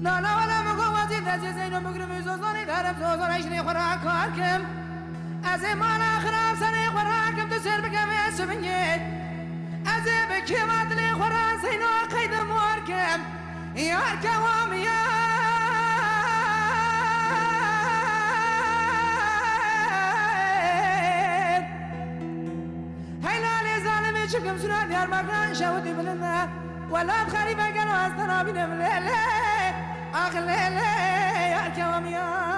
لا لا ولا مقوتي ذا زين ومقرب زوزوني دارم زوزون عشري خراك واركم أزي مالا خراب سني خراكم تسير بكم يسبنيت أزي بكم أدلي خران زينو قيد مواركم ياركم وميا هيلا لي ظالمي شكم سنة ديار مكان شاودي بلنا ولا بخريبة قالوا أستنا بنا بليلة أغلى يا كواميا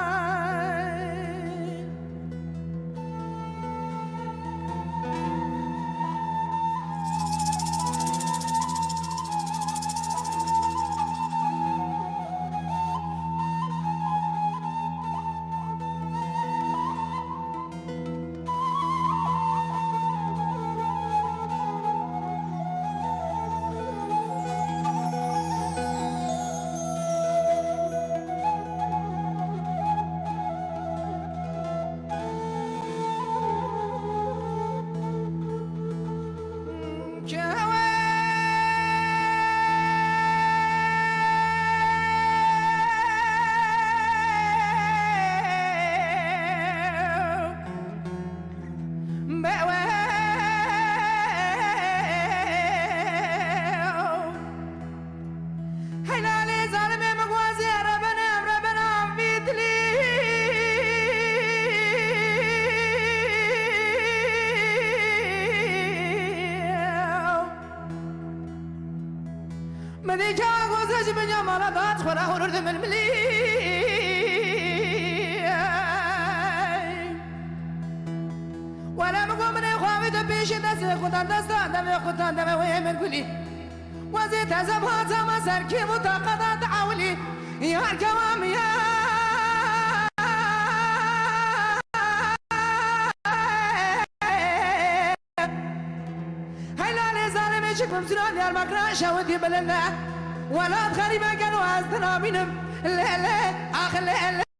مدي كاغو زج بنيا مالا دات خورا هورد ململي ولا مقوم من خوابي تبيش دسي خدان دستا دمي خدان دمي ويمن كلي وزيت هزمها تما سركي متقضى تعولي يا الكوام يا شكم سنان ديال مكران شاودي بلنا ولا تخريبا كانوا أزدنا بينهم لا لا أخ لا لا